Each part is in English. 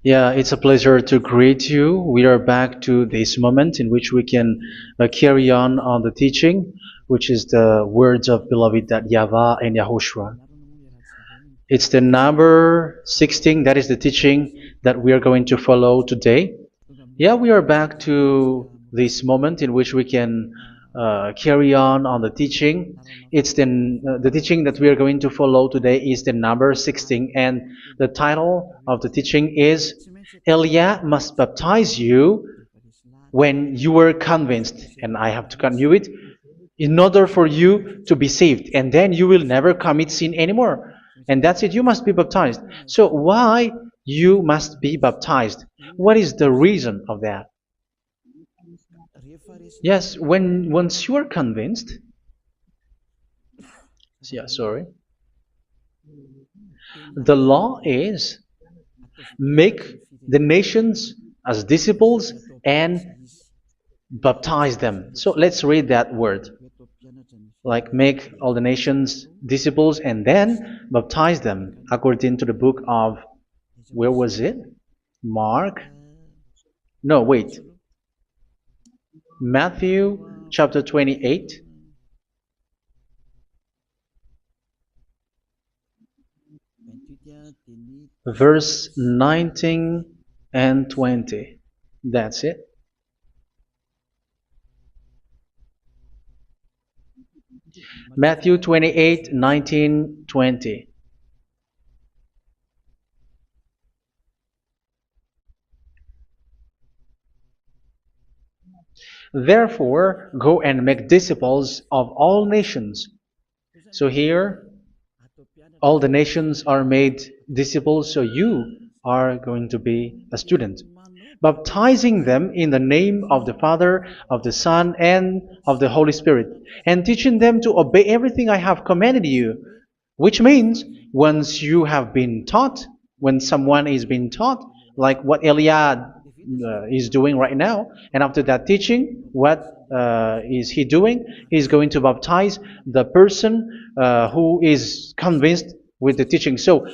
Yeah, it's a pleasure to greet you. We are back to this moment in which we can carry on the teaching, which is the words of beloved that YAHVAH and YAHOSHUA. It's the number 16, that is the teaching that we are going to follow today. Yeah, we are back to this moment in which we can carry on the teaching. It's the teaching that we are going to follow today is the number 16, and the title of the teaching is Elia must baptize you when you were convinced, and I have to continue it, in order for you to be saved, and then you will never commit sin anymore. And that's it, you must be baptized. So why you must be baptized? What is the reason of that? Yes, once you are convinced, yeah, sorry, the law is make the nations as disciples and baptize them. So let's read that word. Like make all the nations disciples and then baptize them according to the book of, where was it? Mark? No, wait. Matthew chapter 28. Verse 19 and 20. That's it. Matthew 28, 19, 20. Therefore, go and make disciples of all nations. So here, all the nations are made disciples, so you are going to be a student. Baptizing them in the name of the Father, of the Son, and of the Holy Spirit, and teaching them to obey everything I have commanded you. Which means, once you have been taught, when someone is being taught, like what Eliad is doing right now, and after that teaching, what is he doing? He's going to baptize the person who is convinced with the teaching. So,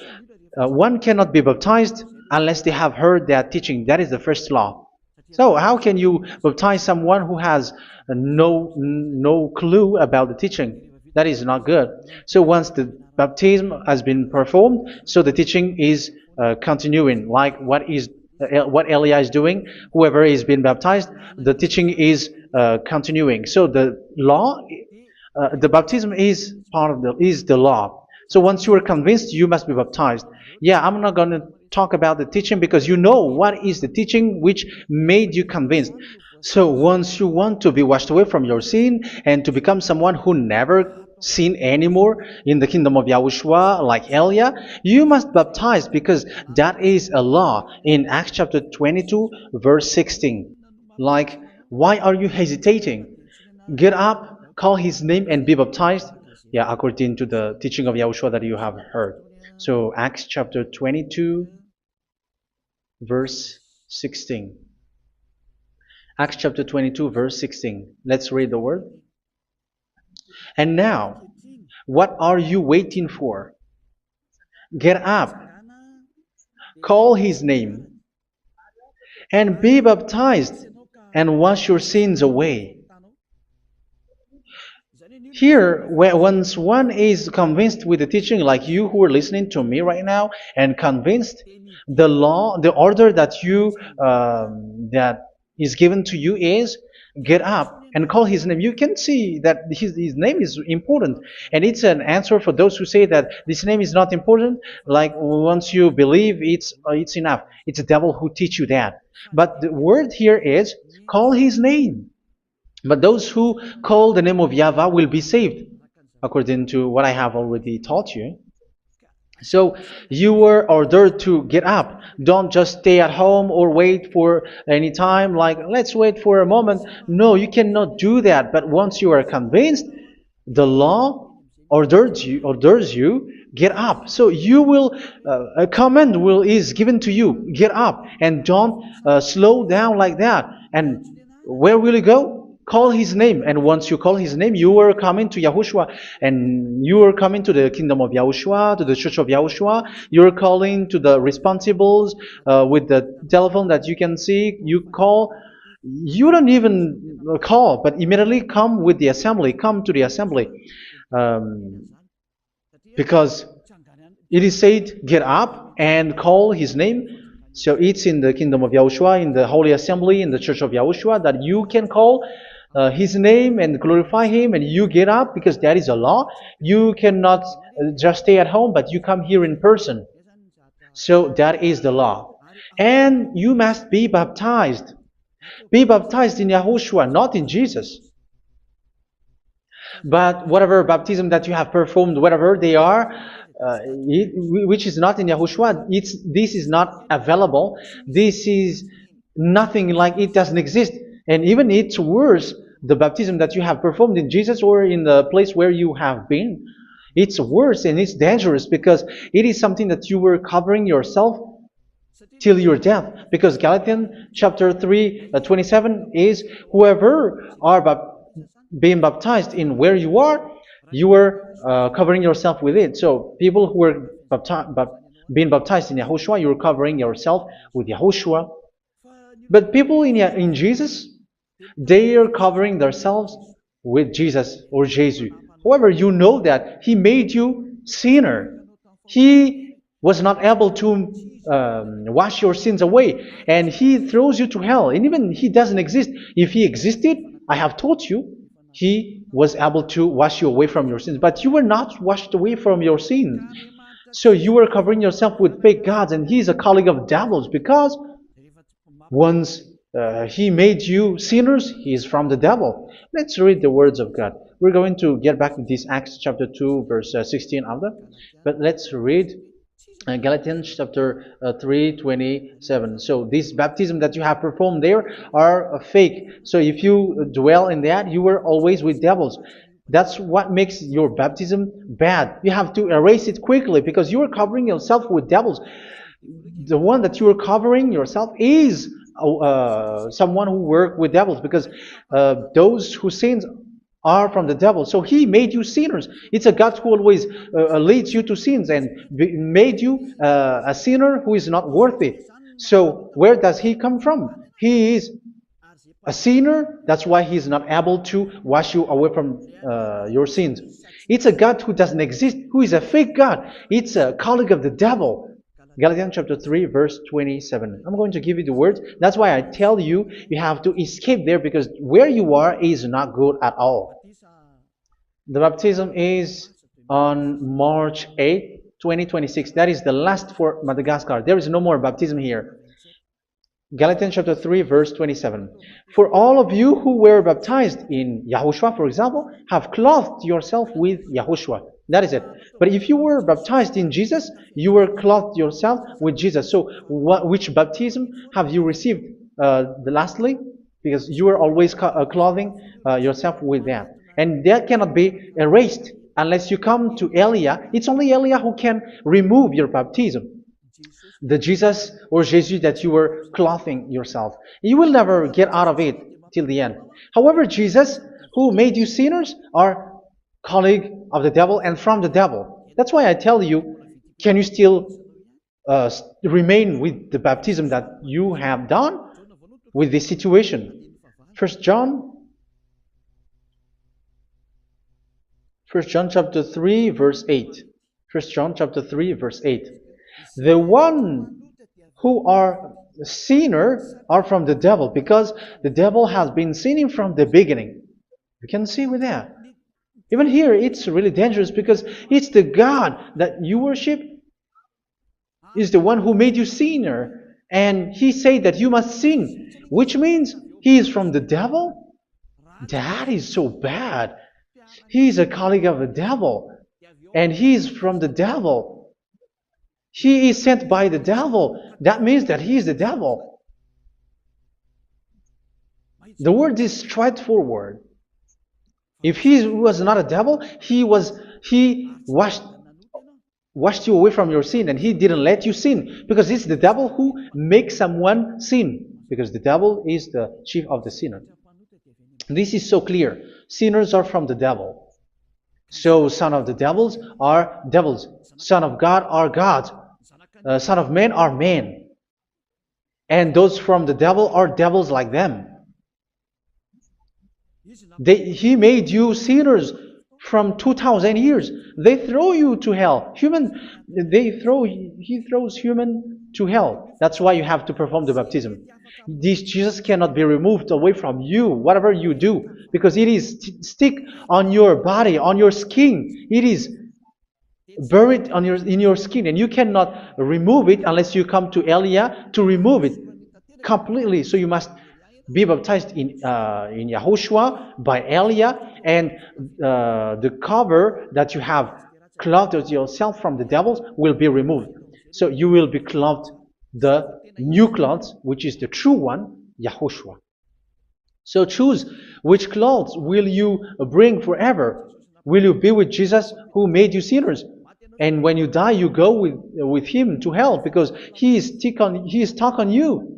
one cannot be baptized unless they have heard that teaching. That is the first law. So how can you baptize someone who has no clue about the teaching? That is not good. So once the baptism has been performed, so the teaching is continuing. Like what Elia is doing, whoever is being baptized, the teaching is continuing. So the law, the baptism is part of the law. So once you are convinced, you must be baptized. Yeah, I'm not going to talk about the teaching because you know what is the teaching which made you convinced. So once you want to be washed away from your sin and to become someone who never sin anymore in the kingdom of YAHOSHUA like Elia, you must baptize because that is a law in Acts chapter 22 verse 16. Like, why are you hesitating? Get up, call his name and be baptized. Yeah, according to the teaching of YAHOSHUA that you have heard. So Acts chapter 22 verse 16. Acts chapter 22 verse 16. Let's read the word. And now, what are you waiting for? Get up, call his name, and be baptized, and wash your sins away. Here, once one is convinced with the teaching, like you who are listening to me right now, and convinced, the law, the order that that is given to you is get up and call his name. You can see that his name is important, and it's an answer for those who say that this name is not important. Like once you believe, it's enough. It's the devil who teach you that. But the word here is call his name. But those who call the name of YAHVAH will be saved, according to what I have already taught you. So you were ordered to get up. Don't just stay at home or wait for any time, like let's wait for a moment. No, you cannot do that. But once you are convinced, the law orders you get up. So you will a command is given to you. Get up and don't slow down like that. And where will you go? call his name. And once you call his name, you are coming to Yahushua. And you are coming to the kingdom of Yahushua, to the church of Yahushua. You're calling to the responsibles with the telephone that you can see. You call. You don't even call, but immediately come with the assembly. Come to the assembly. Um, because it is said, get up and call his name. So it's in the kingdom of Yahushua, in the holy assembly, in the church of Yahushua, that you can call his name and glorify him, and you get up, because that is a law. You cannot just stay at home, but you come here in person. So that is the law. And you must be baptized. Be baptized in Yahushua, not in Jesus. But whatever baptism that you have performed, whatever they are, which is not in Yahushua, this is not available. This is nothing, like it doesn't exist. And even it's worse, the baptism that you have performed in Jesus or in the place where you have been. It's worse and it's dangerous, because it is something that you were covering yourself till your death. Because Galatians chapter 3, 27 is, whoever are being baptized in where you are covering yourself with it. So people who were being baptized in Yahushua, you're covering yourself with Yahushua. But people in Jesus, they are covering themselves with Jesus or Jesus. However, you know that He made you sinner. He was not able to wash your sins away, and He throws you to hell. And even He doesn't exist. If He existed, I have taught you, He was able to wash you away from your sins. But you were not washed away from your sins. So you were covering yourself with fake gods, and He is a colleague of devils, because once He made you sinners, He is from the devil. Let's read the words of God. We're going to get back to this Acts chapter 2, verse 16 after. But let's read Galatians chapter 3, 27. So this baptism that you have performed there are fake. So if you dwell in that, you were always with devils. That's what makes your baptism bad. You have to erase it quickly, because you are covering yourself with devils. The one that you are covering yourself is someone who worked with devils, because those who sins are from the devil. So He made you sinners. It's a God who always leads you to sins, and made you a sinner who is not worthy. So where does He come from? He is a sinner. That's why He is not able to wash you away from your sins. It's a God who doesn't exist, who is a fake God. It's a colleague of the devil. Galatians chapter 3, verse 27. I'm going to give you the words. That's why I tell you, you have to escape there, because where you are is not good at all. The baptism is on March 8, 2026. That is the last for Madagascar. There is no more baptism here. Galatians chapter 3, verse 27. For all of you who were baptized in Yahushua, for example, have clothed yourself with Yahushua. That is it. But if you were baptized in Jesus, you were clothed yourself with Jesus. So which baptism have you received lastly? Because you are always clothing yourself with that. And that cannot be erased unless you come to Eliah. It's only Eliah who can remove your baptism. The Jesus or Jesus that you were clothing yourself. You will never get out of it till the end. However, Jesus, who made you sinners, are colleague of the devil and from the devil. That's why I tell you, can you still remain with the baptism that you have done with this situation? First John chapter 3, verse 8. First John chapter 3, verse 8. The one who are sinner are from the devil, because the devil has been sinning from the beginning. You can see with that. Even here, it's really dangerous, because it's the God that you worship is the one who made you sinner, and He said that you must sin, which means He is from the devil. That is so bad. He is a colleague of the devil, and He is from the devil. He is sent by the devil. That means that He is the devil. The word is straightforward. If He was not a devil, He washed you away from your sin, and He didn't let you sin, because it's the devil who makes someone sin, because the devil is the chief of the sinner. This is so clear. Sinners are from the devil. So son of the devils are devils. Son of God are gods. Son of men are men. And those from the devil are devils like them. He made you sinners from 2,000 years. They throw you to hell. He throws human to hell. That's why you have to perform the baptism. This Jesus cannot be removed away from you, whatever you do, because it is stick on your body, on your skin. It is buried in your skin, and you cannot remove it unless you come to Elia to remove it completely. So you must be baptized in YAHOSHUA by Elia, and the cover that you have clothed yourself from the devils will be removed. So you will be clothed the new clothes, which is the true one, YAHOSHUA. So choose which clothes will you bring forever. Will you be with Jesus who made you sinners? And when you die, you go with him to hell because he is stuck on you.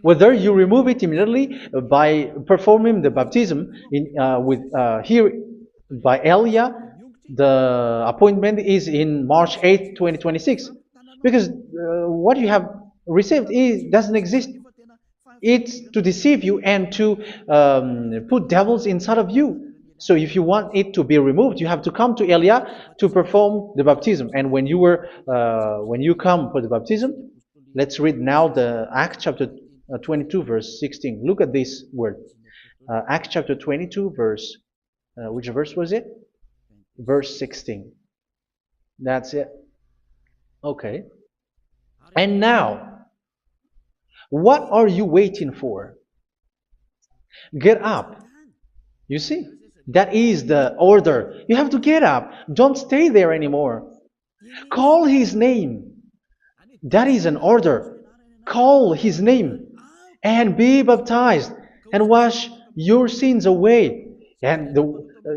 Whether you remove it immediately by performing the baptism here by Elia, the appointment is in March 8, 2026. Because what you have received doesn't exist. It's to deceive you and to put devils inside of you. So if you want it to be removed, you have to come to Elia to perform the baptism. And when you come for the baptism, let's read now the Acts chapter 22 verse 16. Look at this word. Acts chapter 22 verse, which verse was it? Verse 16. That's it. Okay. And now, what are you waiting for? Get up. You see, that is the order. You have to get up. Don't stay there anymore. Call his name. That is an order. Call his name and be baptized and wash your sins away. And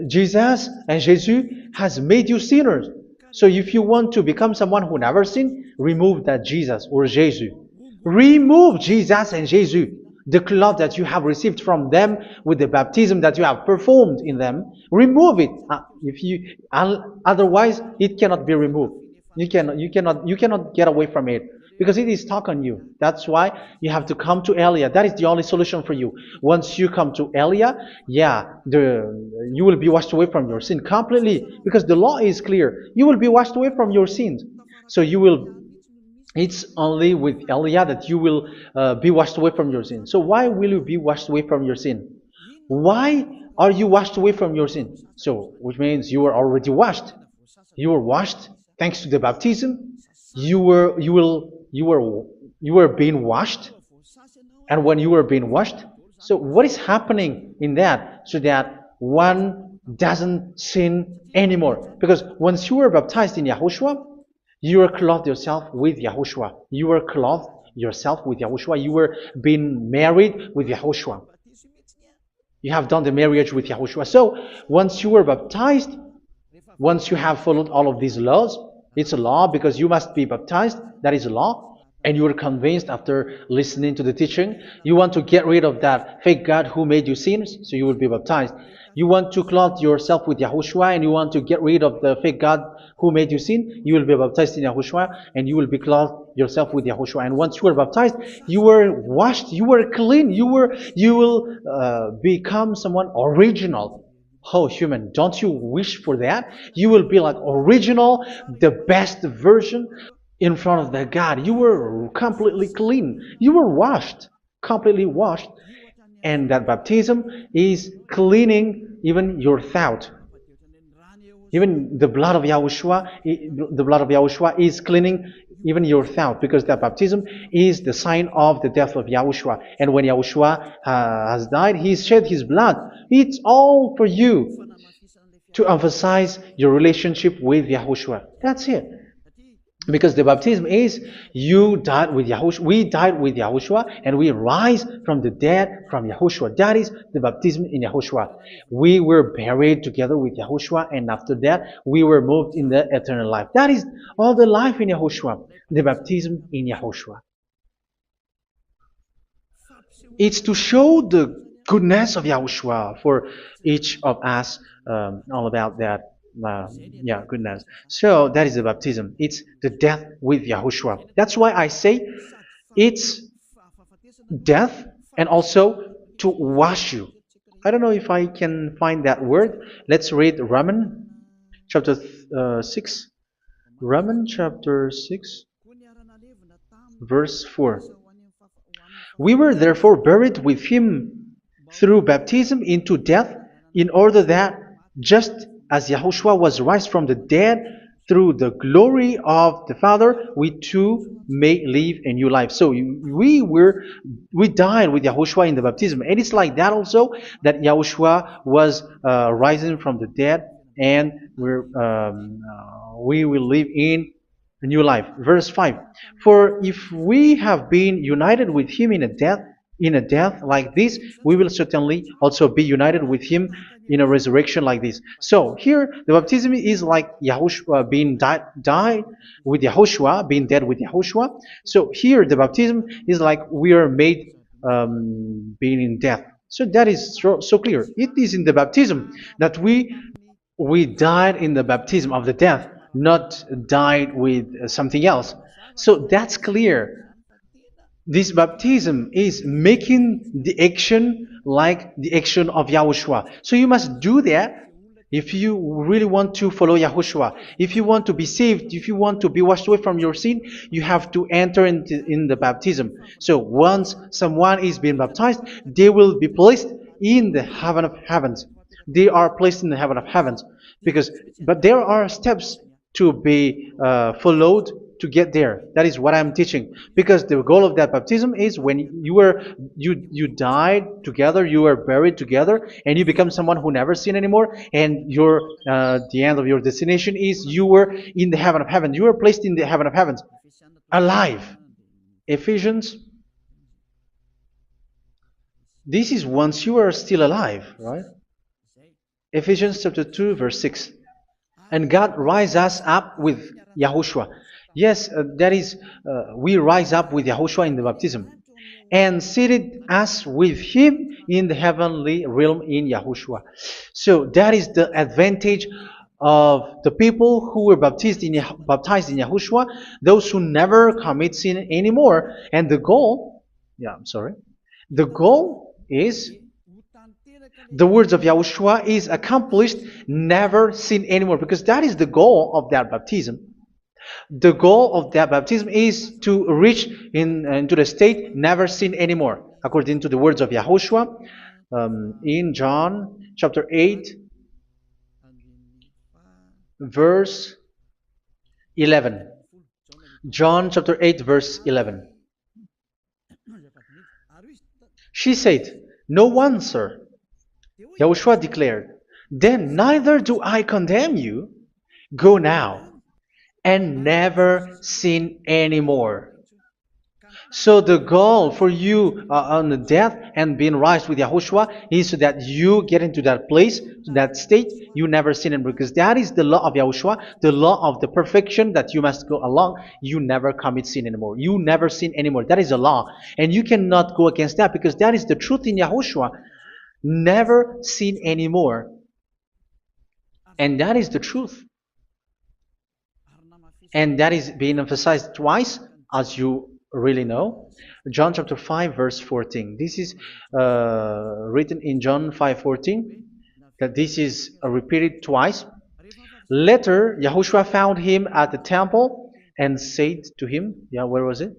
Jesus has made you sinners. So if you want to become someone who never sinned, remove that Jesus or Jesus. Remove Jesus and Jesus, the cloth that you have received from them with the baptism that you have performed in them. Remove it. Otherwise, it cannot be removed. You cannot get away from it because it is stuck on you. That's why you have to come to Elia. That is the only solution for you. Once you come to Elia, you will be washed away from your sin completely because the law is clear. You will be washed away from your sins. So it's only with Elia that you will be washed away from your sin. So why will you be washed away from your sin? Why are you washed away from your sin? So, which means you were already washed. You were washed thanks to the baptism. You were being washed, and when you were being washed, so what is happening in that? So that one doesn't sin anymore. Because once you were baptized in YAHOSHUA, you were clothed yourself with YAHOSHUA. You were clothed yourself with YAHOSHUA. You were being married with YAHOSHUA. You have done the marriage with YAHOSHUA. So once you were baptized, once you have followed all of these laws, it's a law because you must be baptized. That is a law. And you are convinced after listening to the teaching. You want to get rid of that fake God who made you sinners, so you will be baptized. You want to clothe yourself with YAHOSHUA and you want to get rid of the fake God who made you sin, you will be baptized in YAHOSHUA and you will be clothed yourself with YAHOSHUA. And once you are baptized, you were washed, you were clean, you will become someone original. Oh, human, don't you wish for that? You will be like original, the best version in front of the God. You were completely clean. You were washed, completely washed. And that baptism is cleaning even your thought. Even the blood of YAHOSHUA is cleaning even your thought, because that baptism is the sign of the death of YAHOSHUA. And when YAHOSHUA has died, he shed his blood. It's all for you to emphasize your relationship with YAHOSHUA. That's it. Because the baptism is you died with YAHOSHUA. We died with YAHOSHUA and we rise from the dead from YAHOSHUA. That is the baptism in YAHOSHUA. We were buried together with YAHOSHUA, and after that we were moved in the eternal life. That is all the life in YAHOSHUA. The baptism in YAHOSHUA. It's to show the goodness of Yahushua for each of us, all about that. Uh, yeah, goodness. So that is the baptism. It's the death with Yahushua. That's why I say it's death and also to wash you. I don't know if I can find that word. Let's read Romans chapter 6. Romans chapter 6, verse 4. We were therefore buried with him through baptism into death, in order that, just as Yahushua was raised from the dead through the glory of the Father, we too may live a new life. So we died with Yahushua in the baptism, and it's like that also that Yahushua was rising from the dead, and we will live in a new life. Verse 5. For if we have been united with him in a death like this, we will certainly also be united with him in a resurrection like this. So here the baptism is like Yahushua being died with Yahushua, being dead with Yahushua. So here the baptism is like we are made being in death. So that is so clear. It is in the baptism that we died in the baptism of the death, not died with something else. So that's clear. This baptism is making the action like the action of Yahushua. So you must do that if you really want to follow Yahushua. If you want to be saved, if you want to be washed away from your sin, you have to enter in the baptism. So once someone is being baptized, they will be placed in the heaven of heavens. They are placed in the heaven of heavens, but there are steps to be followed to get there. That is what I'm teaching. Because the goal of that baptism is when you died together, you were buried together, and you become someone who never sin anymore. And the end of your destination is you were in the heaven of heaven. You were placed in the heaven of heavens, alive. Ephesians. This is once you are still alive, right? Ephesians chapter 2, verse 6. And God rise us up with Yahushua. Yes, that is, we rise up with Yahushua in the baptism. And seated us with him in the heavenly realm in Yahushua. So that is the advantage of the people who were baptized in Yahushua, those who never commit sin anymore. And the goal, the goal is the words of Yahushua is accomplished, never sin anymore, because that is the goal of that baptism. The goal of that baptism is to reach into the state never sin anymore, according to the words of Yahushua in John chapter 8, verse 11. John chapter 8, verse 11. She said, "No one, sir." Yahushua declared, "Then neither do I condemn you. Go now and never sin anymore." So the goal for you on the death and being raised with Yahushua is so that you get into that place, to that state, you never sin anymore. Because that is the law of Yahushua, the law of the perfection that you must go along. You never commit sin anymore. You never sin anymore. That is a law. And you cannot go against that because that is the truth in Yahushua. Never sin anymore. And that is the truth. And that is being emphasized twice, as you really know. John chapter 5, verse 14. This is written in John 5:14, that this is repeated twice. Later, Yahushua found him at the temple and said to him, where was it?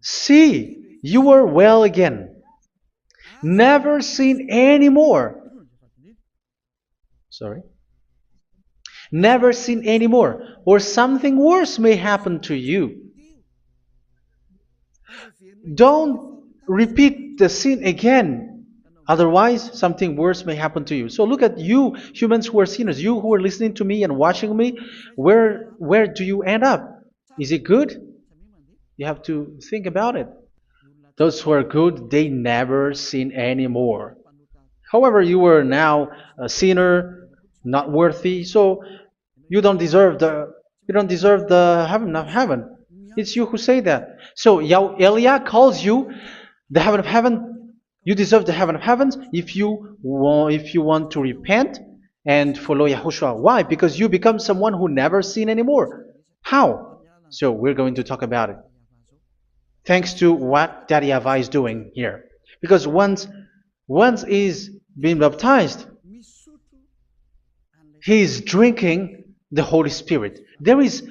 "See, you are well again. Never sin anymore." Never sin anymore, or something worse may happen to you. Don't repeat the sin again. Otherwise, something worse may happen to you. So look at you, humans who are sinners, you who are listening to me and watching me. Where do you end up? Is it good? You have to think about it. Those who are good, they never sin anymore. However, you are now a sinner, not worthy, so you don't deserve the heaven of heaven. It's you who say that. So Eliah calls you the heaven of heaven. You deserve the heaven of heavens if you want to repent and follow Yahushua. Why? Because you become someone who never sin anymore. How? So we're going to talk about it. Thanks to what Daddy YAHVAH is doing here. Because once is being baptized, he is drinking the Holy Spirit. There is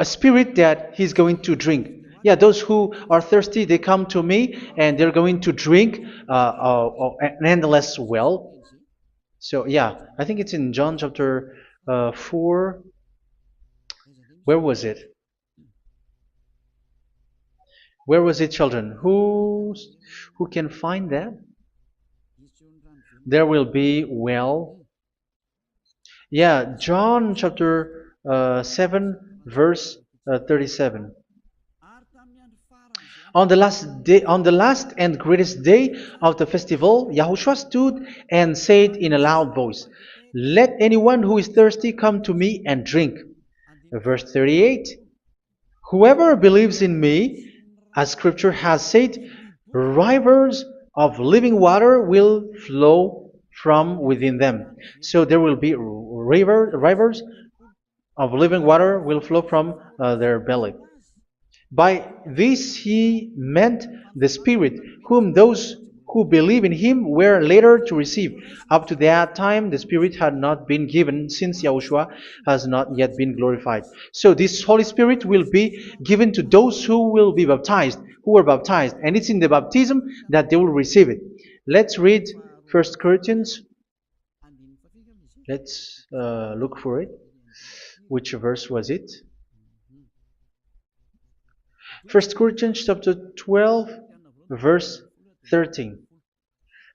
a spirit that he's going to drink. Yeah, those who are thirsty, they come to me and they're going to drink an endless well. So yeah, I think it's in John chapter 4. Where was it? Where was it, children? Who can find that? There will be well. Yeah, John chapter 7, verse 37. On the last and greatest day of the festival, Yahushua stood and said in a loud voice, "Let anyone who is thirsty come to me and drink." Verse 38, "Whoever believes in me, as Scripture has said, rivers of living water will flow from within them." So there will be rivers of living water will flow from their belly. By this he meant the Spirit, whom those who believe in him were later to receive. Up to that time, the Spirit had not been given, since Yahushua has not yet been glorified. So this Holy Spirit will be given to those who will be baptized, who were baptized, and it's in the baptism that they will receive it. Let's read 1 Corinthians. Let's look for it. Which verse was it? 1 Corinthians chapter 12, verse 13.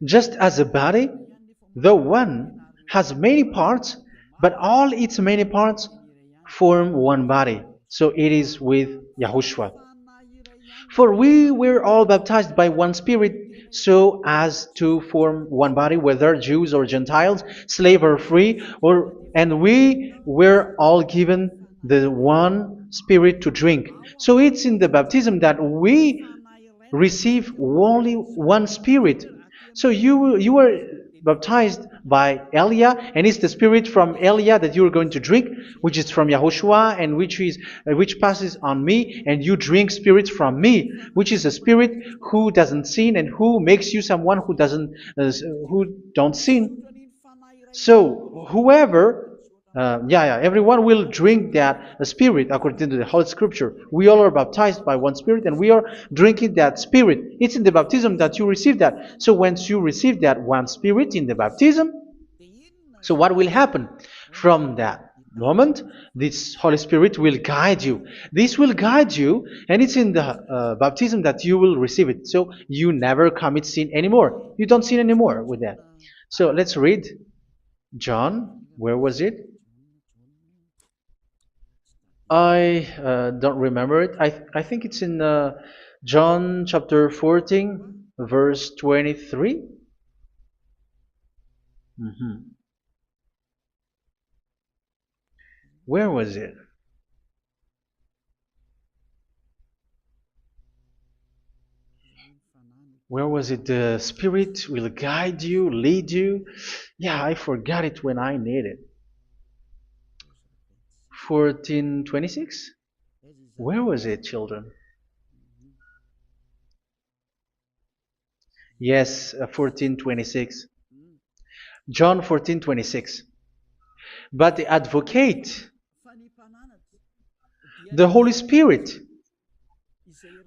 Just as a body, though one, has many parts, but all its many parts form one body. So it is with Yahushua. For we were all baptized by one Spirit, so as to form one body, whether Jews or Gentiles, slave or free, and we were all given the one Spirit to drink. So it's in the baptism that we receive only one Spirit. So you were baptized by Elia, and it's the Spirit from Elia that you are going to drink, which is from Yahushua, and which passes on me, and you drink Spirit from me, which is a Spirit who doesn't sin and who makes you someone who don't sin. So whoever everyone will drink that Spirit according to the Holy Scripture. We all are baptized by one Spirit, and we are drinking that Spirit. It's in the baptism that you receive that. So once you receive that one Spirit in the baptism, so what will happen? From that moment, this Holy Spirit will guide you. This will guide you, and it's in the baptism that you will receive it. So you never commit sin anymore. You don't sin anymore with that. So let's read John. Where was it? I don't remember it. I think it's in John chapter 14, verse 23. Where was it? Where was it? The Spirit will guide you, lead you. Yeah, I forgot it when I need it. 14:26? Where was it, children? Yes, 14:26. John 14:26. But the Advocate, the Holy Spirit,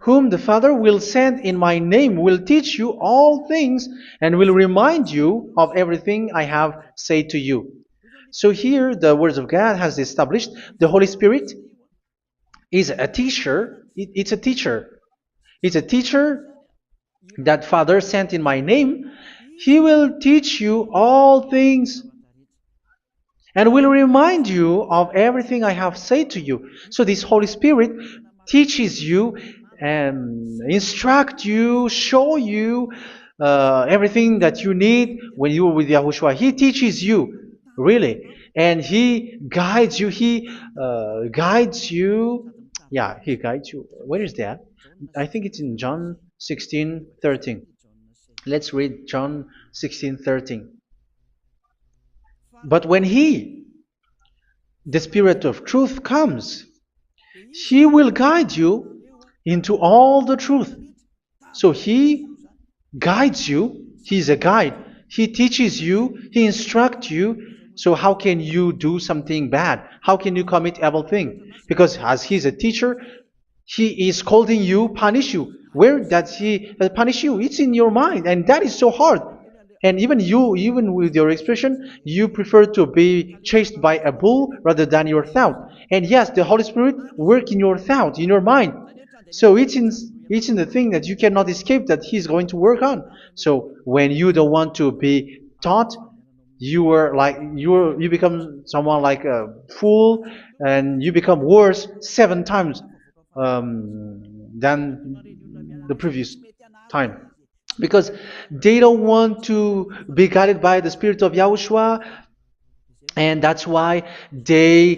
whom the Father will send in my name, will teach you all things and will remind you of everything I have said to you. So here the words of God has established the Holy Spirit is a teacher. It's a teacher. It's a teacher that Father sent in my name. He will teach you all things and will remind you of everything I have said to you. So this Holy Spirit teaches you and instruct you, show you everything that you need when you are with Yahushua. He teaches you, really. And He guides you. He guides you. Yeah, He guides you. Where is that? I think it's in John 16:13. Let's read John 16:13. But when He, the Spirit of truth, comes, He will guide you into all the truth. So He guides you. He's a guide. He teaches you. He instructs you. So how can you do something bad? How can you commit evil thing? Because as He's a teacher, He is scolding you, punish you. Where does He punish you? It's in your mind, and that is so hard. And even you, even with your expression, you prefer to be chased by a bull rather than your thought. And yes, the Holy Spirit work in your thought, in your mind. So it's in the thing that you cannot escape that He's going to work on. So when you don't want to be taught, you become someone like a fool, and you become worse 7 times than the previous time, because they don't want to be guided by the Spirit of Yahushua, and that's why they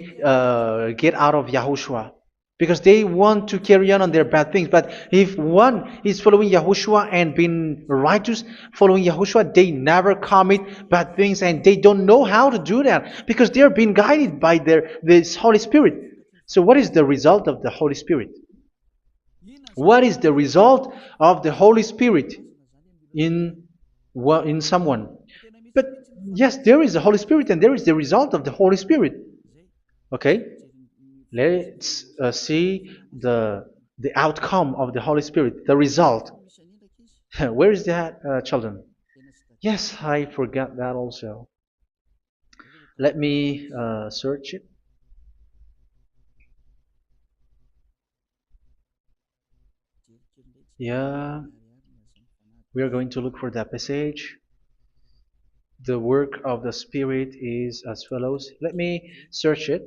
get out of Yahushua, because they want to carry on their bad things. But if one is following Yahushua and being righteous, following Yahushua, they never commit bad things, and they don't know how to do that because they are being guided by this Holy Spirit. So what is the result of the Holy Spirit? What is the result of the Holy Spirit in in someone? But yes, there is the Holy Spirit, and there is the result of the Holy Spirit. Okay, let's see the outcome of the Holy Spirit, the result. Where is that, children? Yes, I forgot that also. Let me search it. Yeah, we are going to look for that passage. The work of the Spirit is as follows. Let me search it.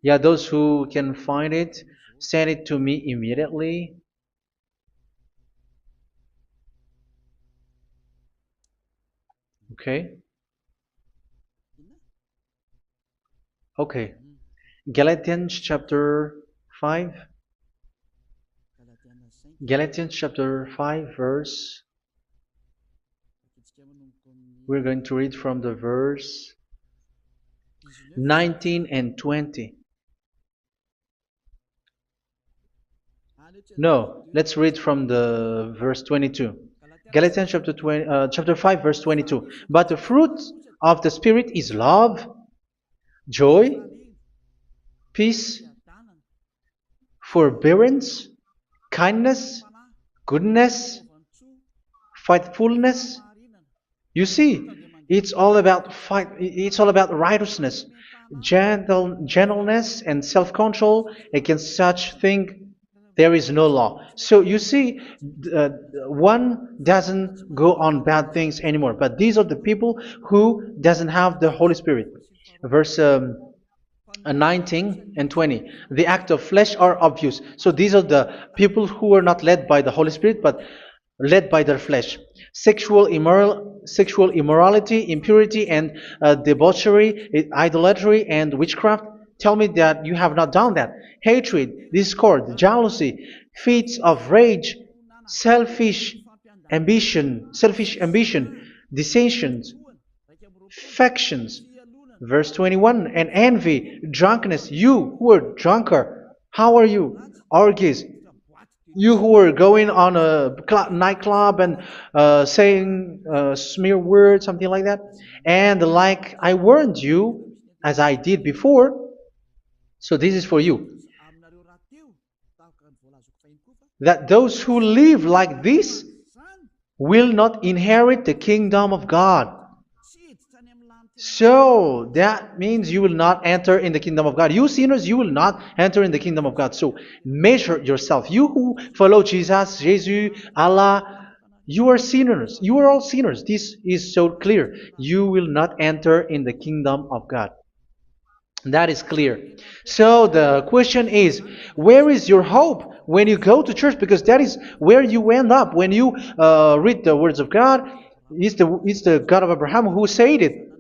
Yeah, those who can find it, send it to me immediately. Okay. Okay. Galatians chapter 5. Galatians chapter 5, verse. We're going to read from the verse 19 and 20. No, let's read from the verse 22. Galatians chapter 5, verse 22. But the fruit of the Spirit is love, joy, peace, forbearance, kindness, goodness, faithfulness. You see, it's all about fight. It's all about righteousness, gentleness, and self-control. Against such thing, there is no law. So you see, uh, one doesn't go on bad things anymore. But these are the people who doesn't have the Holy Spirit. Verse 19 and 20. The act of flesh are obvious. So these are the people who are not led by the Holy Spirit, but led by their flesh. Sexual immorality, impurity, and debauchery, idolatry, and witchcraft. Tell me that you have not done that. Hatred, discord, jealousy, fits of rage, selfish ambition, dissensions, factions. Verse 21, and envy, drunkenness. You who are drunkard, how are you? Orgies. You who are going on a nightclub and saying smear words, something like that. And like I warned you, as I did before, so this is for you, that those who live like this will not inherit the kingdom of God. So that means you will not enter in the kingdom of God. You sinners, you will not enter in the kingdom of God. So measure yourself. You who follow Jesus, Allah, you are sinners. You are all sinners. This is so clear. You will not enter in the kingdom of God. That is clear. So the question is, where is your hope when you go to church? Because that is where you end up when you read the words of God. It's the God of Abraham who said it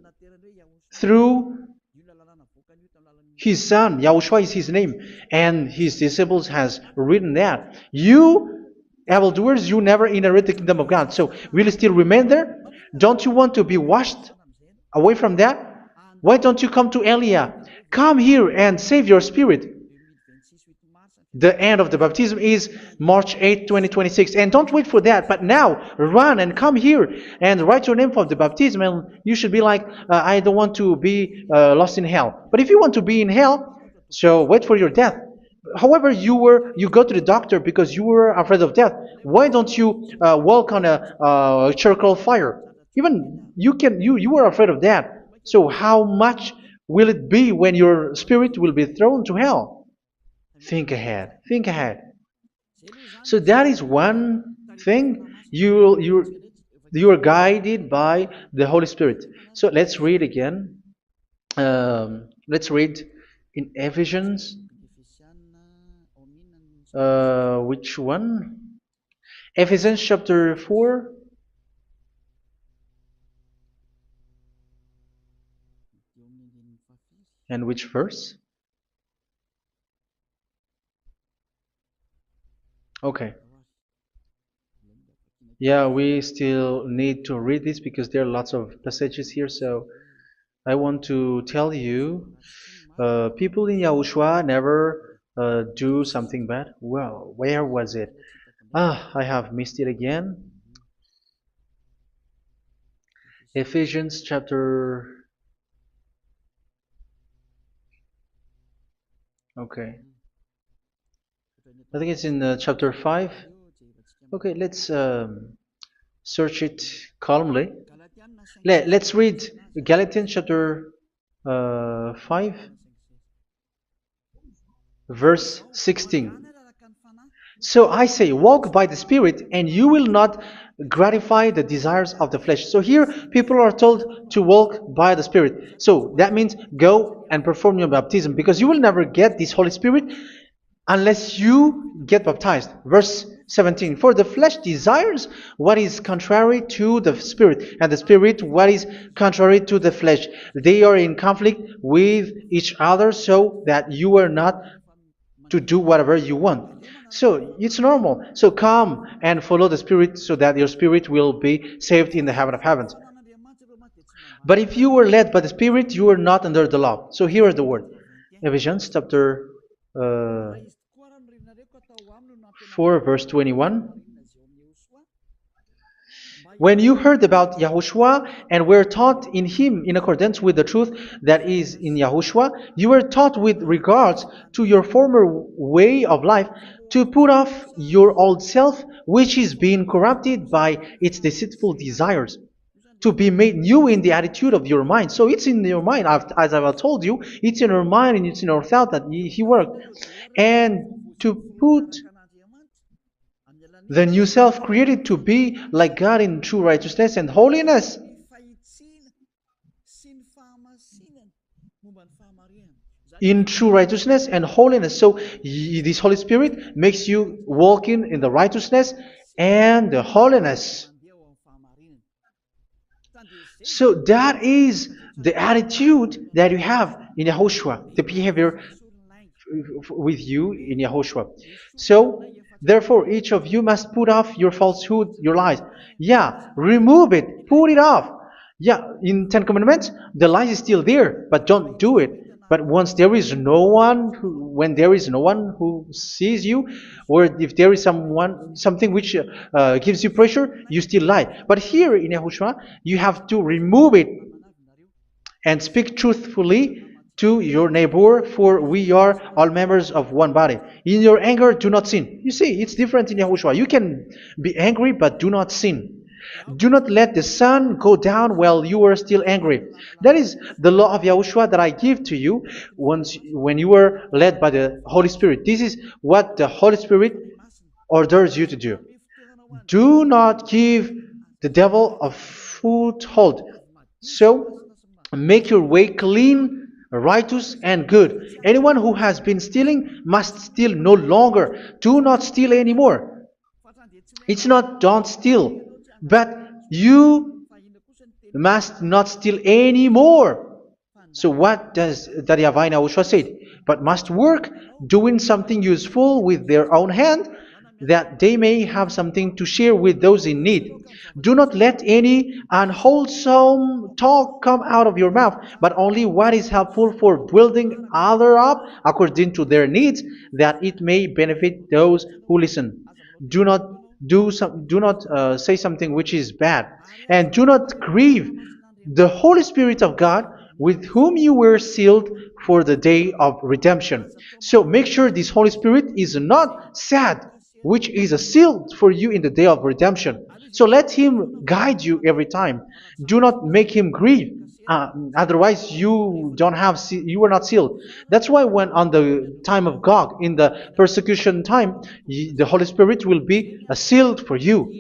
through His son, Yahushua is his name, and his disciples has written that. You evildoers, you never inherit the kingdom of God. So will you still remain there? Don't you want to be washed away from that? Why don't you come to Elia? Come here and save your spirit. The end of the baptism is March 8th, 2026. And don't wait for that, but now run and come here and write your name for the baptism. And you should be like, I don't want to be lost in hell. But if you want to be in hell, so wait for your death. However, you go to the doctor because you were afraid of death. Why don't you walk on a charcoal fire? Even you were afraid of that. So how much will it be when your spirit will be thrown to hell? Think ahead. Think ahead. So that is one thing. You are guided by the Holy Spirit. So let's read again. Let's read in Ephesians. Which one? Ephesians chapter 4. And which verse? Okay. Yeah, we still need to read this because there are lots of passages here. So I want to tell you, people in Yahushua never do something bad. Well, where was it? I have missed it again. Ephesians chapter. Okay. I think it's in chapter 5. Okay, let's search it calmly. Let's read Galatians chapter 5, verse 16. So I say, walk by the Spirit, and you will not gratify the desires of the flesh. So here, people are told to walk by the Spirit. So that means go and perform your baptism, because you will never get this Holy Spirit unless you get baptized. Verse 17. For the flesh desires what is contrary to the Spirit, and the Spirit what is contrary to the flesh. They are in conflict with each other, so that you are not to do whatever you want. So it's normal. So come and follow the Spirit so that your spirit will be saved in the heaven of heavens. But if you were led by the Spirit, you are not under the law. So here is the word. Ephesians chapter 4 verse 21. When you heard about Yahushua and were taught in him in accordance with the truth that is in Yahushua, you were taught with regards to your former way of life to put off your old self, which is being corrupted by its deceitful desires, to be made new in the attitude of your mind. So it's in your mind, as I've told you, it's in your mind and it's in your thought that he worked. And to put the new self created to be like God in true righteousness and holiness. In true righteousness and holiness. So this Holy Spirit makes you walk in the righteousness and the holiness. So that is the attitude that you have in Yahushua, the behavior with you in Yahushua. So therefore, each of you must put off your falsehood, your lies. Yeah, remove it, put it off. Yeah, in Ten Commandments, the lie is still there, but don't do it. But once there is no one, when there is no one who sees you, or if there is something which gives you pressure, you still lie. But here in Yahushua, you have to remove it and speak truthfully to your neighbor, for we are all members of one body. In your anger, do not sin. You see, it's different in Yahushua. You can be angry, but do not sin. Do not let the sun go down while you are still angry. That is the law of Yahushua that I give to you when you were led by the Holy Spirit. This is what the Holy Spirit orders you to do. Do not give the devil a foothold. So, make your way clean, righteous, and good. Anyone who has been stealing must steal no longer. Do not steal anymore. It's not don't steal, but you must not steal anymore. So what does the YAHVAH in YAHOSHUA say? But must work doing something useful with their own hand, that they may have something to share with those in need. Do not let any unwholesome talk come out of your mouth, but only what is helpful for building other up according to their needs, that it may benefit those who listen. Do not do not say something which is bad, and do not grieve the Holy Spirit of God, with whom you were sealed for the day of redemption. So make sure this Holy Spirit is not sad, which is a seal for you in the day of redemption. So let Him guide you every time. Do not make Him grieve. Otherwise, you were not sealed. That's why when on the time of God, in the persecution time, the Holy Spirit will be a sealed for you.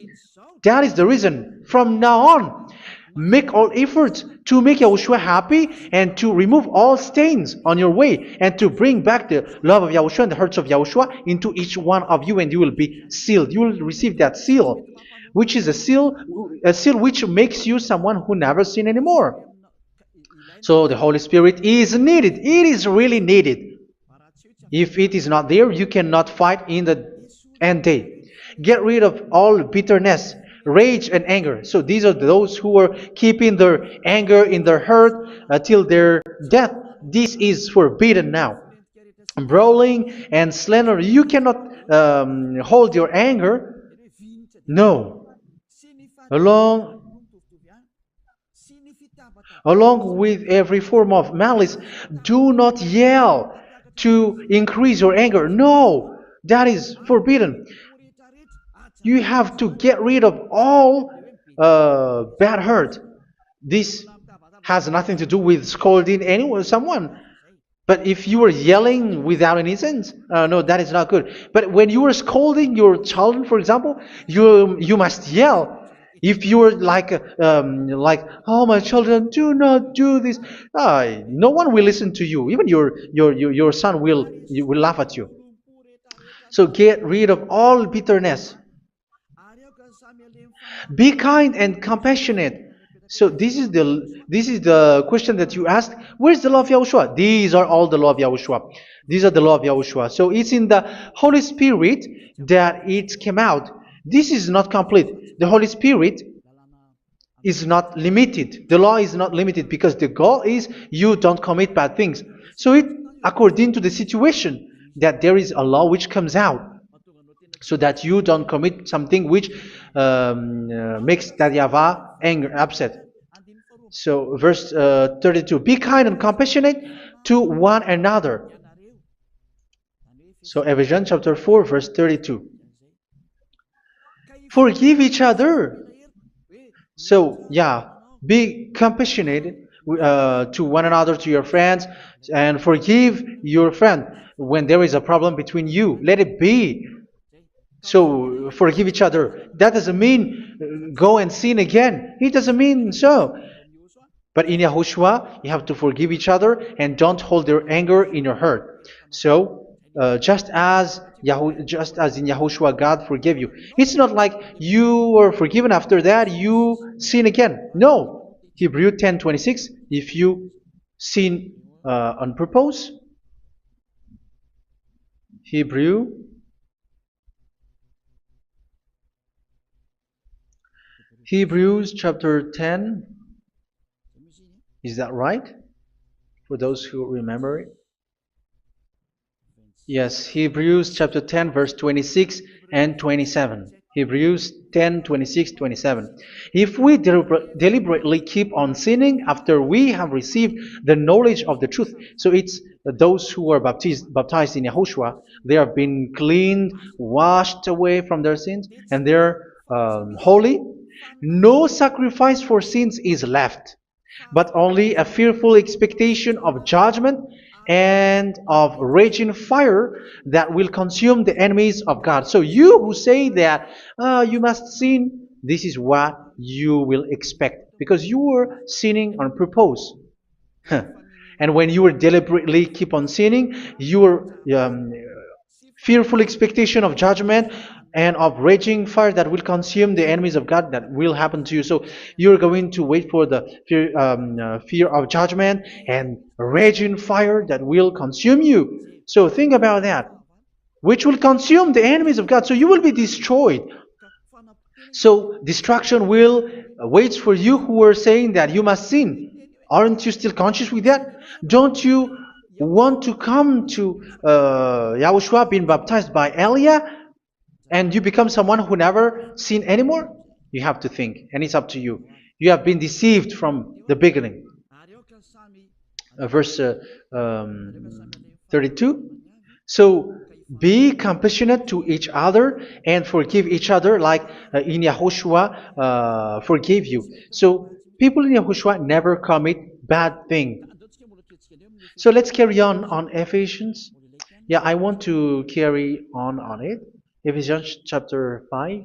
That is the reason. From now on, make all efforts to make Yahushua happy and to remove all stains on your way and to bring back the love of Yahushua and the hearts of Yahushua into each one of you, and you will be sealed. You will receive that seal, which is a seal which makes you someone who never sin anymore. So the Holy Spirit is needed. It is really needed. If it is not there, you cannot fight in the end day. Get rid of all bitterness, rage, and anger. So these are those who are keeping their anger in their heart until their death. This is forbidden now. Brawling and slander. You cannot hold your anger. No. Along Along with every form of malice, do not yell to increase your anger. No, that is forbidden. You have to get rid of all bad hurt. This has nothing to do with scolding anyone, someone. But if you are yelling without any sense, no, that is not good. But when you are scolding your children, for example, you must yell. If you are like, oh my children, do not do this, no one will listen to you. Even your son will laugh at you. So get rid of all bitterness. Be kind and compassionate. So this is the question that you asked. Where's the law of Yahushua? These are all the law of Yahushua. These are the law of Yahushua. So it's in the Holy Spirit that it came out. This is not complete. The Holy Spirit is not limited. The law is not limited because the goal is you don't commit bad things. So it according to the situation that there is a law which comes out, so that you don't commit something which makes that YAHVAH angry, upset. So verse 32, be kind and compassionate to one another. So Ephesians chapter 4 verse 32. Forgive each other. So yeah, be compassionate to one another, to your friends, and forgive your friend when there is a problem between you. Let it be. So forgive each other. That doesn't mean go and sin again. It doesn't mean so. But in Yahushua, you have to forgive each other and don't hold their anger in your heart. So just as in Yahushua, God forgave you. It's not like you were forgiven after that you sin again. No. Hebrew 10:26. If you sin on purpose, Hebrews chapter 10. Is that right? For those who remember it? Yes, Hebrews chapter 10 verse 26 and 27. Hebrews 10, 26, 27. If we deliberately keep on sinning after we have received the knowledge of the truth, so it's those who are baptized in Yahushua, they have been cleaned, washed away from their sins, and they're holy. No sacrifice for sins is left, but only a fearful expectation of judgment and of raging fire that will consume the enemies of God. So you who say that you must sin, this is what you will expect, because you were sinning on purpose. And when you were deliberately keep on sinning, your fearful expectation of judgment and of raging fire that will consume the enemies of God that will happen to you. So you're going to wait for the fear of judgment and raging fire that will consume you. So think about that, which will consume the enemies of God. So you will be destroyed. So destruction will wait for you who are saying that you must sin. Aren't you still conscious with that? Don't you want to come to Yahushua being baptized by Elia and you become someone who never sin anymore? You have to think, and it's up to you. You have been deceived from the beginning. Verse 32. So be compassionate to each other and forgive each other like in Yahushua forgave you. So people in Yahushua never commit bad thing. So let's carry on Ephesians. Yeah, I want to carry on it. Ephesians chapter 5.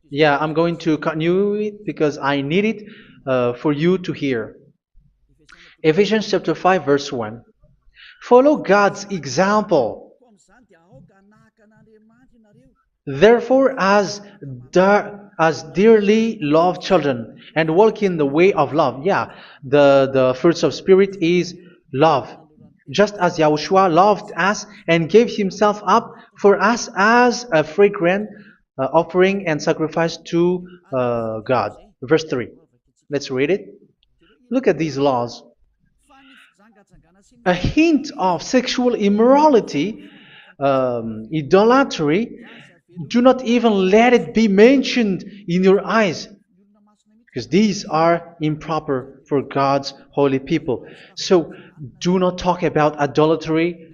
Yeah, I'm going to continue it because I need it for you to hear. Ephesians chapter 5 verse 1. Follow God's example. Therefore, as dearly loved children, and walk in the way of love. Yeah, the fruits of spirit is love. Just as Yahushua loved us and gave himself up for us as a fragrant offering and sacrifice to God. Verse 3. Let's read it. Look at these laws. A hint of sexual immorality, idolatry, do not even let it be mentioned in your eyes, because these are improper for God's holy people. So do not talk about idolatry.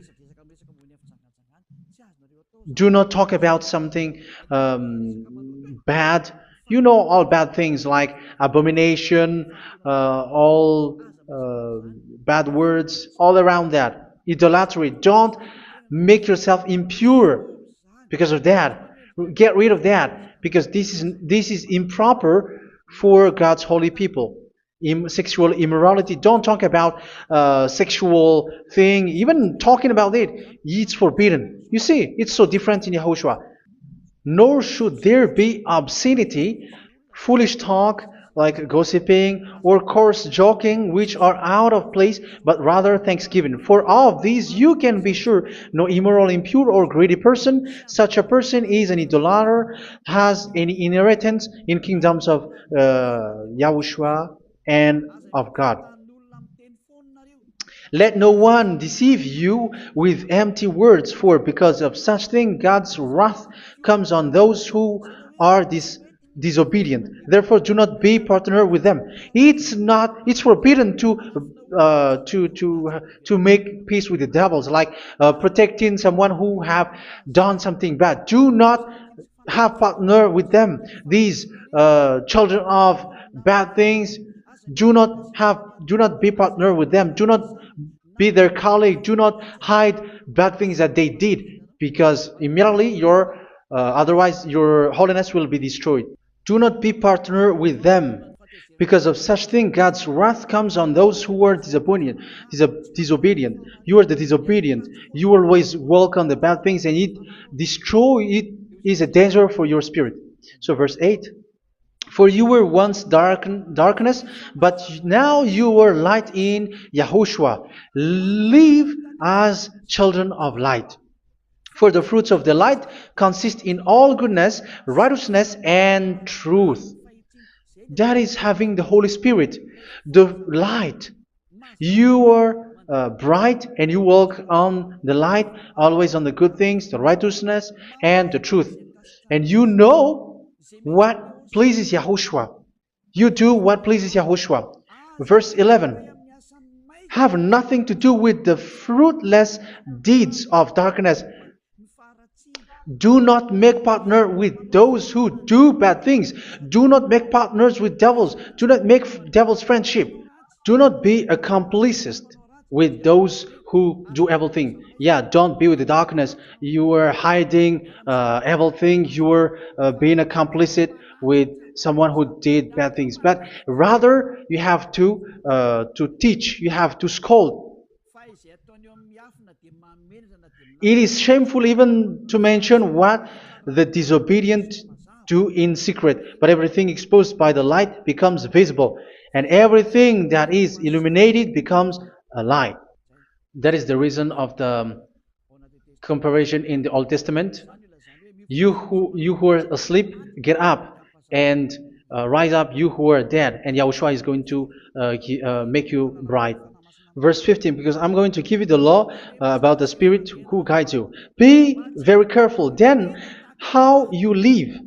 Do not talk about something bad. You know all bad things like abomination, all bad words, all around that. Idolatry. Don't make yourself impure because of that. Get rid of that because this is improper for God's holy people. Sexual immorality. Don't talk about sexual thing. Even talking about it, it's forbidden. You see, it's so different in Yahushua. Nor should there be obscenity, foolish talk like gossiping or coarse joking, which are out of place, but rather thanksgiving. For of these you can be sure: no immoral, impure, or greedy person, such a person is an idolater, has any inheritance in kingdoms of Yahushua and of God. Let no one deceive you with empty words, for because of such thing God's wrath comes on those who are disobedient. Therefore, do not be partner with them. It's forbidden to make peace with the devils, like protecting someone who have done something bad. Do not have partner with them. These children of bad things, do not be partner with them. Do not be their colleague. Do not hide bad things that they did, because immediately otherwise your holiness will be destroyed. Do not be partner with them. Because of such thing, God's wrath comes on those who are disobedient. You are the disobedient. You always walk on the bad things, and it is a danger for your spirit. So verse 8. For you were once darkness, but now you are light in Yahushua. Live as children of light. For the fruits of the light consist in all goodness, righteousness, and truth. That is having the Holy Spirit, the light. You are bright and you walk on the light, always on the good things, the righteousness, and the truth. And you know what pleases Yahushua. You do what pleases Yahushua. Verse 11. Have nothing to do with the fruitless deeds of darkness. Do not make partner with those who do bad things. Do not make partners with devils. Do not make devils friendship. Do not be accomplices with those who do evil thing. Yeah, don't be with the darkness. You are hiding evil thing. You are being a complicit with someone who did bad things. But rather, you have to teach. You have to scold. It is shameful even to mention what the disobedient do in secret, but everything exposed by the light becomes visible, and everything that is illuminated becomes a light. That is the reason of the comparison in the Old Testament. You who are asleep, get up and rise up, you who are dead, and Yahushua is going to make you bright. Verse 15, because I'm going to give you the law about the Spirit who guides you. Be very careful then how you live,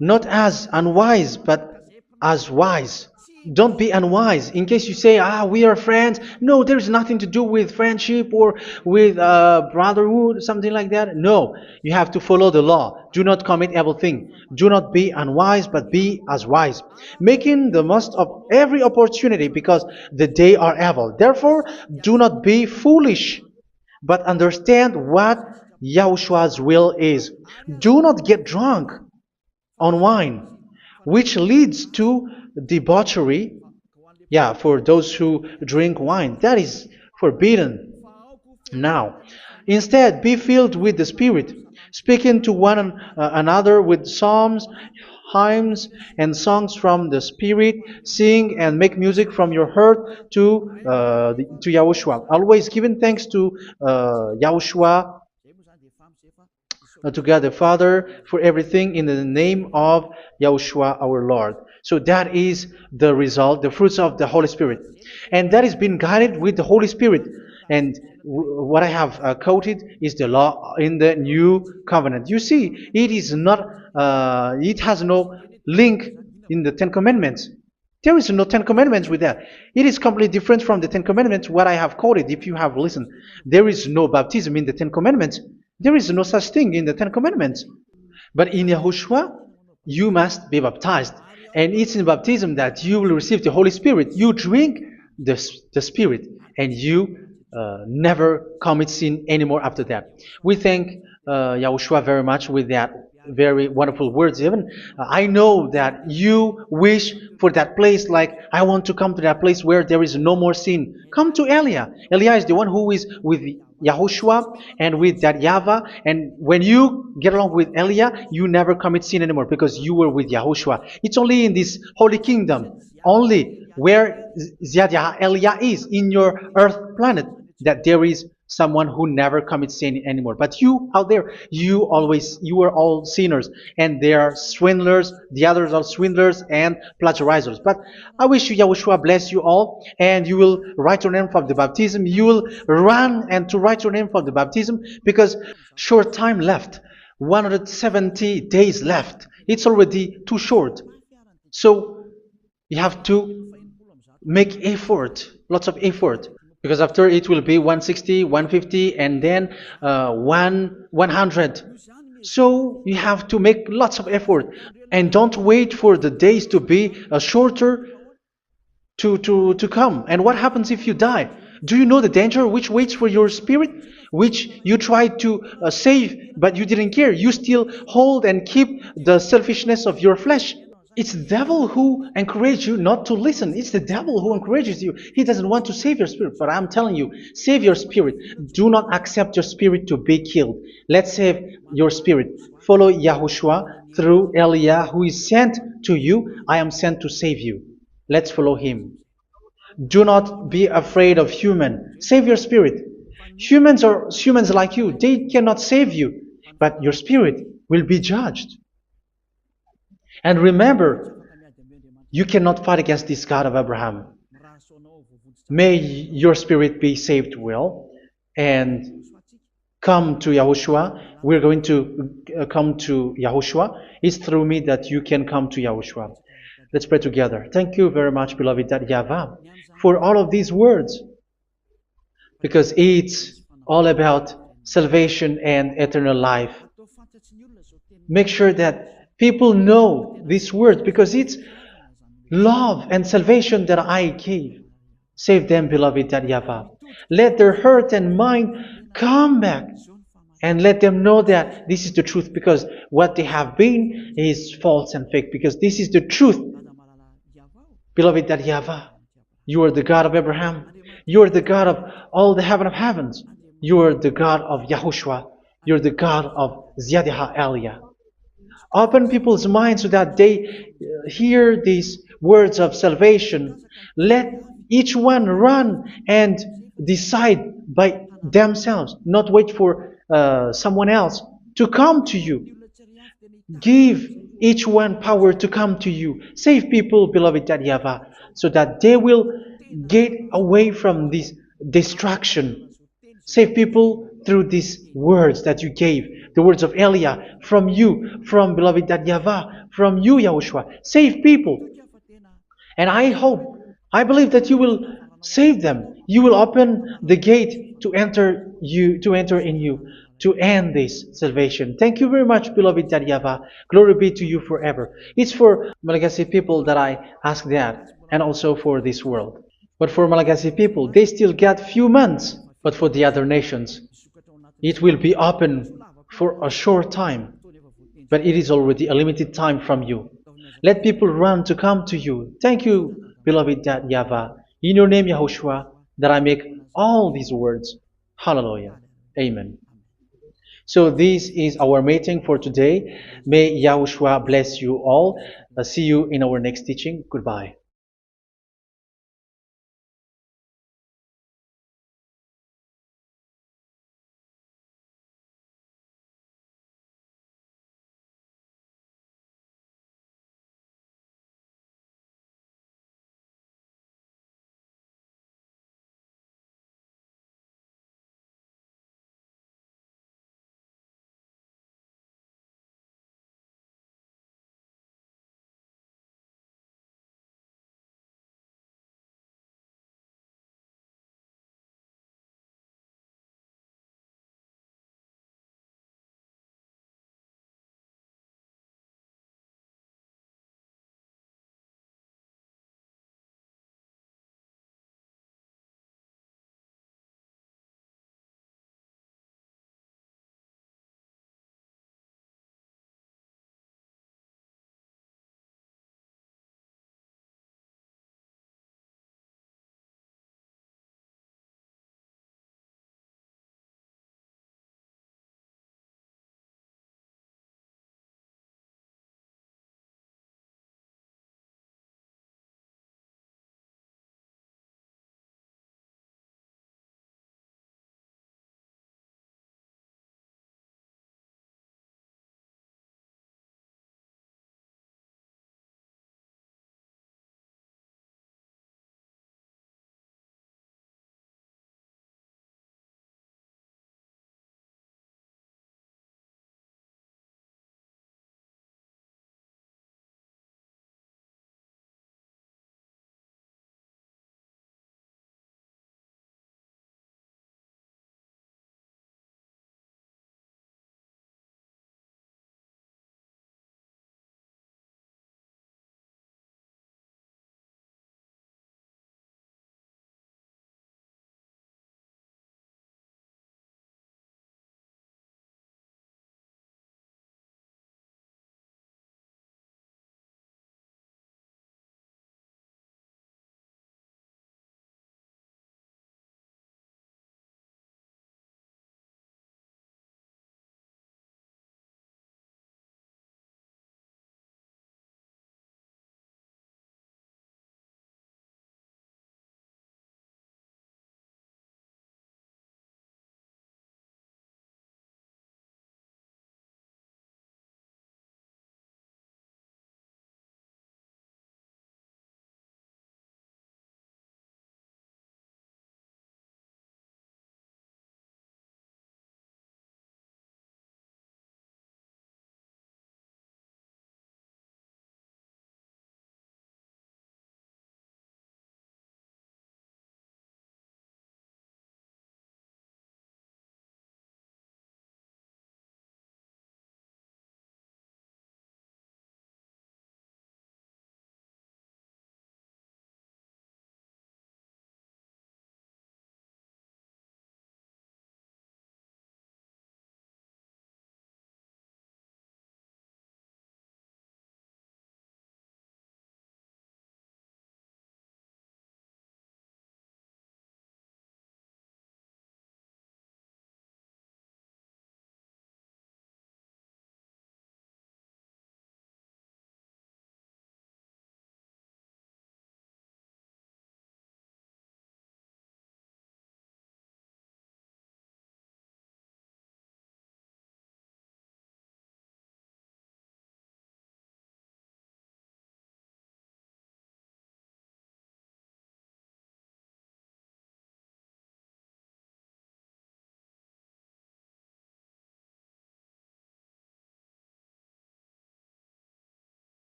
not as unwise, but as wise. Don't be unwise. In case you say, we are friends. No, there's nothing to do with friendship or with brotherhood, something like that. No, you have to follow the law. Do not commit evil thing. Do not be unwise, but be as wise, making the most of every opportunity because the day are evil. Therefore, do not be foolish, but understand what Yahushua's will is. Do not get drunk on wine, which leads to debauchery. Yeah, for those who drink wine, that is forbidden now. Instead, be filled with the Spirit, speaking to one another with psalms, hymns, and songs from the Spirit. Sing and make music from your heart to Yahushua. Always giving thanks to Yahushua, to God the Father, for everything in the name of Yahushua our Lord. So that is the result, the fruits of the Holy Spirit. And that is being guided with the Holy Spirit. And what I have quoted is the law in the new covenant. You see, it is not, it has no link in the Ten Commandments. There is no Ten Commandments with that. It is completely different from the Ten Commandments, what I have quoted, if you have listened. There is no baptism in the Ten Commandments. There is no such thing in the Ten Commandments. But in Yahushua, you must be baptized. And it's in baptism that you will receive the Holy Spirit. You drink the Spirit, and you never commit sin anymore after that. We thank Yahushua very much with that very wonderful words. Even I know that you wish for that place, like I want to come to that place where there is no more sin. Come to Elia. Elia is the one who is with Yahushua and with that YAHVAH. And when you get along with Elia, you never commit sin anymore because you were with Yahushua. It's only in this holy kingdom, only where Ziad Elia is, in your earth planet, that there is someone who never commits sin anymore. But you out there, you are all sinners, and they are swindlers. The others are swindlers and plagiarizers. But I wish you, Yahushua, bless you all, and you will write your name for the baptism. You will run and to write your name for the baptism, because short time left, 170 days left. It's already too short. So you have to make effort, lots of effort. Because after it will be 160, 150, and then 100. So you have to make lots of effort. And don't wait for the days to be shorter to come. And what happens if you die? Do you know the danger which waits for your spirit? Which you tried to save, but you didn't care. You still hold and keep the selfishness of your flesh. It's the devil who encourages you not to listen. It's the devil who encourages you. He doesn't want to save your spirit. But I'm telling you, save your spirit. Do not accept your spirit to be killed. Let's save your spirit. Follow Yahushua through Elia, who is sent to you. I am sent to save you. Let's follow him. Do not be afraid of human. Save your spirit. Humans are humans like you. They cannot save you. But your spirit will be judged. And remember, you cannot fight against this God of Abraham. May your spirit be saved well and come to Yahushua. We're going to come to Yahushua. It's through me that you can come to Yahushua. Let's pray together. Thank you very much, beloved YAHVAH, for all of these words, because it's all about salvation and eternal life. Make sure that people know these words, because it's love and salvation that I gave. Save them, beloved YAHVAH. Let their heart and mind come back, and let them know that this is the truth, because what they have been is false and fake, because this is the truth. Beloved YAHVAH, you are the God of Abraham. You are the God of all the heaven of heavens. You're the God of Yahushua. You're the God of Ziyadiha Aliyah. Open people's minds so that they hear these words of salvation. Let each one run and decide by themselves, not wait for someone else to come to you. Give each one power to come to you. Save people, beloved YAHVAH, so that they will get away from this destruction. Save people through these words that you gave, the words of Elia, from you, from beloved YAHVAH, from you, Yahushua. Save people. And I hope, I believe that you will save them. You will open the gate to enter in you, to end this salvation. Thank you very much, beloved YAHVAH. Glory be to you forever. It's for Malagasy people that I ask that, and also for this world. But for Malagasy people, they still get few months. But for the other nations, it will be open for a short time. But it is already a limited time from you. Let people run to come to you. Thank you, beloved YAHVAH. In your name, Yahushua, that I make all these words. Hallelujah. Amen. So this is our meeting for today. May Yahushua bless you all. See you in our next teaching. Goodbye.